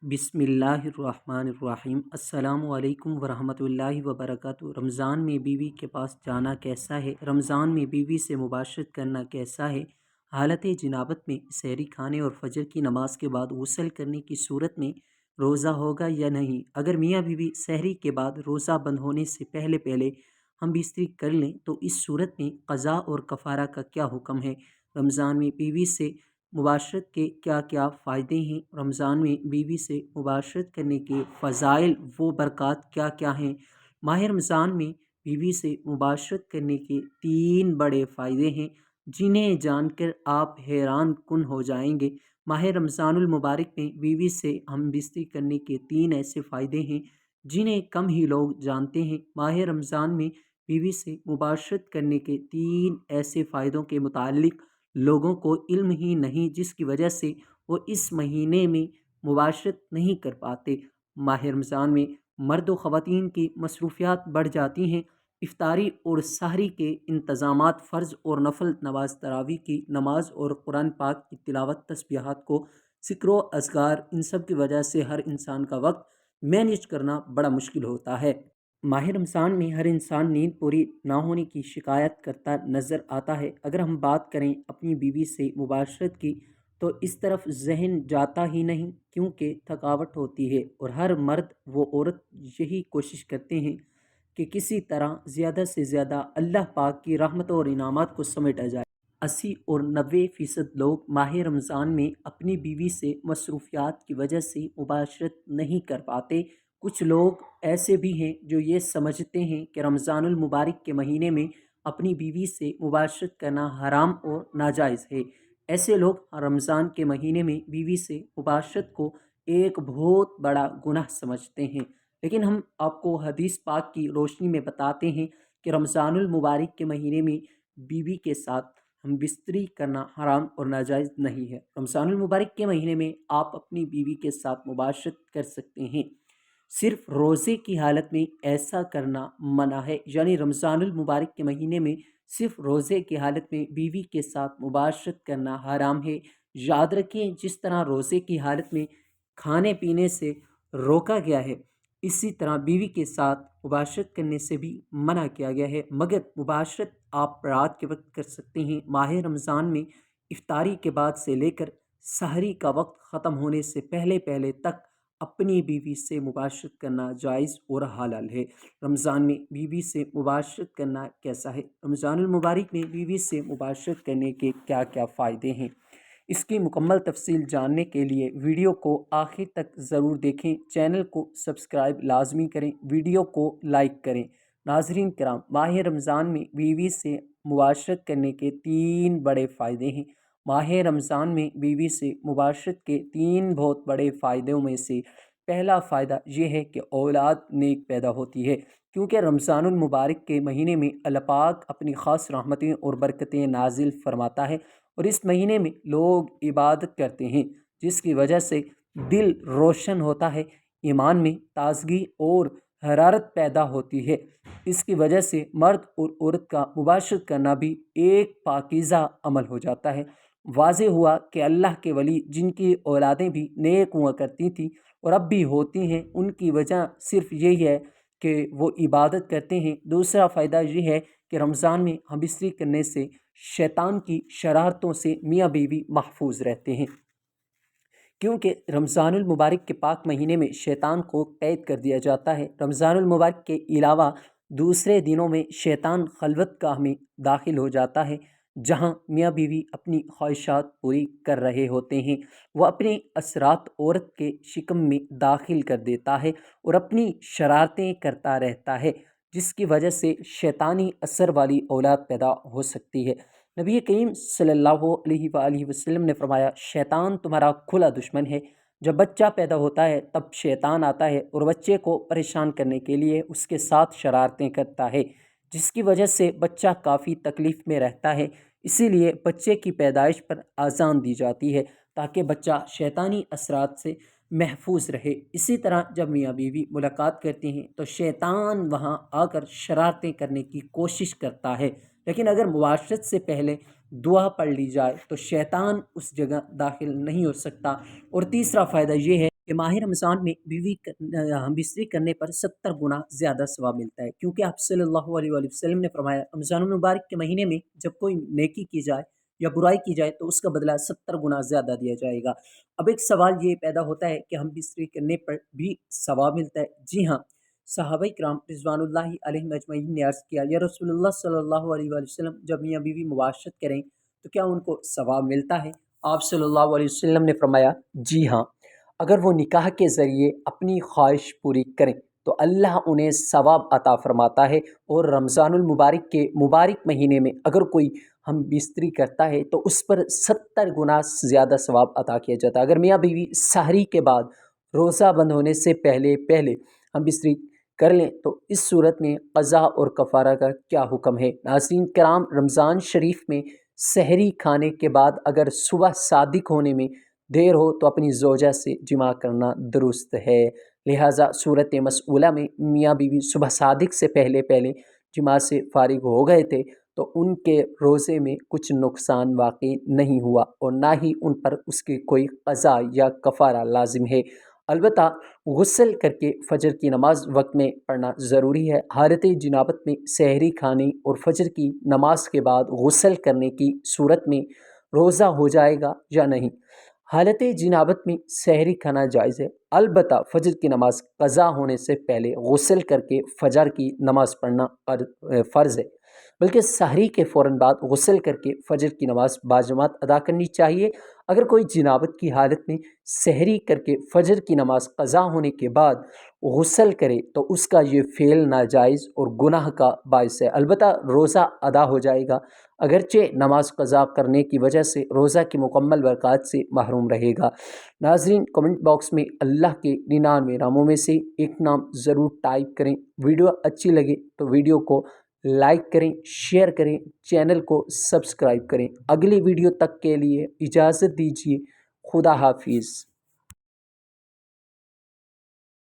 बिस्मिल्लाहिर्रहमानिर्रहीम। अस्सलामु अलैकुम वरहमतुल्लाहि वबरकातुहू। रमज़ान में बीवी के पास जाना कैसा है? रमज़ान में बीवी से मुबाशरत करना कैसा है? हालत जनाबत में सहरी खाने और फजर की नमाज के बाद गुस्ल करने की सूरत में रोज़ा होगा या नहीं? अगर मियाँ बीवी सहरी के बाद रोज़ा बंद होने से पहले पहले हम बिस्तरी कर लें तो इस सूरत में क़ज़ा और कफ़ारा का क्या हुक्म है? रमज़ान में बीवी से मुबाशरत के क्या क्या फ़ायदे हैं? रमज़ान में बीवी से मुबाशरत करने के फ़ज़ाइल व बरक़ात क्या क्या हैं? माह रमज़ान में बीवी से मुबाशरत करने के 3 बड़े फ़ायदे हैं जिन्हें जानकर आप हैरान कुन हो जाएंगे। माह रमज़ानुल मुबारक में बीवी से हम बिस्तरी करने के 3 ऐसे फ़ायदे हैं जिन्हें कम ही लोग जानते हैं। माह रमज़ान में बीवी से मुबाशरत करने के 3 ऐसे फ़ायदों के मुतालिक लोगों को इल्म ही नहीं, जिसकी वजह से वो इस महीने में मुबाशरत नहीं कर पाते। माह रमज़ान में मर्द व ख़वातीन की मसरूफ़ियात बढ़ जाती हैं। इफ्तारी और सहरी के इंतज़ामात, फ़र्ज़ और नफल नमाज, तरावी की नमाज और कुरान पाक की तिलावत, तस्बीहात को ज़िक्र व अज़कार, इन सब की वजह से हर इंसान का वक्त मैनेज करना बड़ा मुश्किल होता है। माह रमज़ान में हर इंसान नींद पूरी ना होने की शिकायत करता नज़र आता है। अगर हम बात करें अपनी बीवी से मुबाशरत की तो इस तरफ जहन जाता ही नहीं, क्योंकि थकावट होती है और हर मर्द व औरत यही कोशिश करते हैं कि किसी तरह ज़्यादा से ज़्यादा अल्लाह पाक की रहमत और इनामात को समेटा जाए। 80 और 90% लोग माह रमज़ान में अपनी बीवी से मसरूफ़ियात की वजह से मुबाशरत नहीं कर पाते। कुछ लोग ऐसे भी हैं जो ये समझते हैं कि रमज़ानुल मुबारक के महीने में अपनी बीवी से मुबाशरत करना हराम और नाजायज़ है। ऐसे लोग रमज़ान के महीने में बीवी से मुबाशरत को एक बहुत बड़ा गुनाह समझते हैं, लेकिन हम आपको हदीस पाक की रोशनी में बताते हैं कि रमज़ानुल मुबारक के महीने में बीवी के साथ हम बिस्तरी करना हराम और नाजायज़ नहीं है। रमज़ानुल मुबारक के महीने में आप अपनी बीवी के साथ मुबाशरत कर सकते हैं, सिर्फ रोज़े की हालत में ऐसा करना मना है। यानी रमज़ानुल मुबारक के महीने में सिर्फ रोज़े की हालत में बीवी के साथ मुबाशरत करना हराम है। याद रखें, जिस तरह रोज़े की हालत में खाने पीने से रोका गया है, इसी तरह बीवी के साथ मुबाशरत करने से भी मना किया गया है, मगर मुबाशरत आप रात के वक्त कर सकते हैं। माह रमज़ान में इफ्तारी के बाद से लेकर सहरी का वक्त ख़त्म होने से पहले पहले तक अपनी बीवी से मुबाशरत करना जायज़ और हलाल है। रमज़ान में बीवी से मुबाशरत करना कैसा है? रमज़ानुल मुबारक में बीवी से मुबाशरत करने के क्या क्या फ़ायदे हैं, इसकी मुकम्मल तफसील जानने के लिए वीडियो को आखिर तक ज़रूर देखें। चैनल को सब्सक्राइब लाजमी करें, वीडियो को लाइक करें। नाज़रीन किराम, माह रमज़ान में बीवी से मुबाशरत करने के 3 बड़े फ़ायदे हैं। माह रमज़ान में बीवी से मुबाशरत के 3 बहुत बड़े फ़ायदों में से पहला फ़ायदा ये है कि औलाद नेक पैदा होती है, क्योंकि रमज़ानुल मुबारक के महीने में अल्लाह पाक अपनी ख़ास रहमतें और बरकतें नाजिल फरमाता है और इस महीने में लोग इबादत करते हैं, जिसकी वजह से दिल रोशन होता है, ईमान में ताजगी और हरारत पैदा होती है। इसकी वजह से मर्द और औरत का मुबाशरत करना भी एक पाकीज़ा अमल हो जाता है। वाज़े हुआ कि अल्लाह के वली जिनकी औलादें भी नेक हुआ करती थी और अब भी होती हैं, उनकी वजह सिर्फ यही है कि वो इबादत करते हैं। दूसरा फ़ायदा ये है कि रमज़ान में हम बिस्तरी करने से शैतान की शरारतों से मियाँ बीवी महफूज रहते हैं, क्योंकि रमज़ानुल मुबारक के पाक महीने में शैतान को कैद कर दिया जाता है। रमज़ानुल मुबारक के अलावा दूसरे दिनों में शैतान खलवत गाह में दाखिल हो जाता है, जहाँ मियाँ बीवी अपनी ख्वाहिशात पूरी कर रहे होते हैं। वह अपने असरात औरत के शिकम में दाखिल कर देता है और अपनी शरारतें करता रहता है, जिसकी वजह से शैतानी असर वाली औलाद पैदा हो सकती है। नबी करीम सल्लल्लाहु अलैहि वसल्लम ने फरमाया, शैतान तुम्हारा खुला दुश्मन है। जब बच्चा पैदा होता है तब शैतान आता है और बच्चे को परेशान करने के लिए उसके साथ शरारतें करता है, जिसकी वजह से बच्चा काफ़ी तकलीफ़ में रहता है। इसीलिए बच्चे की पैदाइश पर आज़ान दी जाती है ताकि बच्चा शैतानी असरात से महफूज रहे। इसी तरह जब मियाँ बीवी मुलाकात करते हैं तो शैतान वहाँ आकर शरारतें करने की कोशिश करता है, लेकिन अगर मुबाशरत से पहले दुआ पढ़ ली जाए तो शैतान उस जगह दाखिल नहीं हो सकता। और तीसरा फ़ायदा ये है کہ ماہ رمضان میں بیوی ہم بستری کرنے پر 70 گنا زیادہ ثواب ملتا ہے، کیونکہ آپ صلی اللہ علیہ وآلہ وسلم نے فرمایا رمضان المبارک کے مہینے میں جب کوئی نیکی کی جائے یا برائی کی جائے تو اس کا بدلہ 70 گنا زیادہ دیا جائے گا۔ اب ایک سوال یہ پیدا ہوتا ہے کہ ہم بستری کرنے پر بھی ثواب ملتا ہے؟ جی ہاں، صحابہ کرام رضوان اللہ علیہم اجمعین نے عرض کیا یا رسول اللہ صلی اللہ علیہ وآلہ وسلم، جب میاں بیوی مباشرت کریں تو کیا ان کو ثواب ملتا ہے؟ آپ صلی اللہ علیہ وسلم نے فرمایا جی ہاں، اگر وہ نکاح کے ذریعے اپنی خواہش پوری کریں تو اللہ انہیں ثواب عطا فرماتا ہے، اور رمضان المبارک کے مبارک مہینے میں اگر کوئی ہم بستری کرتا ہے تو اس پر 70 گنا زیادہ ثواب عطا کیا جاتا ہے۔ اگر میاں بیوی سحری کے بعد روزہ بند ہونے سے پہلے ہم بستری کر لیں تو اس صورت میں قضا اور کفارہ کا کیا حکم ہے؟ ناظرین کرام، رمضان شریف میں سحری کھانے کے بعد اگر صبح صادق ہونے میں دیر ہو تو اپنی زوجہ سے جماع کرنا درست ہے، لہٰذا صورت مسئولہ میں میاں بیوی صبح صادق سے پہلے جماع سے فارغ ہو گئے تھے تو ان کے روزے میں کچھ نقصان واقع نہیں ہوا، اور نہ ہی ان پر اس کی کوئی قضا یا کفارہ لازم ہے۔ البتہ غسل کر کے فجر کی نماز وقت میں پڑھنا ضروری ہے۔ حالت جنابت میں سحری کھانے اور فجر کی نماز کے بعد غسل کرنے کی صورت میں روزہ ہو جائے گا یا نہیں؟ حالت جنابت میں سحری کھانا جائز ہے، البتہ فجر کی نماز قضا ہونے سے پہلے غسل کر کے فجر کی نماز پڑھنا فرض ہے، بلکہ سحری کے فوراً بعد غسل کر کے فجر کی نماز باجماعت ادا کرنی چاہیے۔ اگر کوئی جنابت کی حالت میں سحری کر کے فجر کی نماز قضا ہونے کے بعد غسل کرے تو اس کا یہ فعل ناجائز اور گناہ کا باعث ہے، البتہ روزہ ادا ہو جائے گا، اگرچہ نماز قضا کرنے کی وجہ سے روزہ کی مکمل برکات سے محروم رہے گا۔ ناظرین، کمنٹ باکس میں اللہ کے 99 ناموں میں سے ایک نام ضرور ٹائپ کریں۔ ویڈیو اچھی لگے تو ویڈیو کو لائک کریں، شیئر کریں، چینل کو سبسکرائب کریں۔ اگلی ویڈیو تک کے لیے اجازت دیجیے، خدا حافظ۔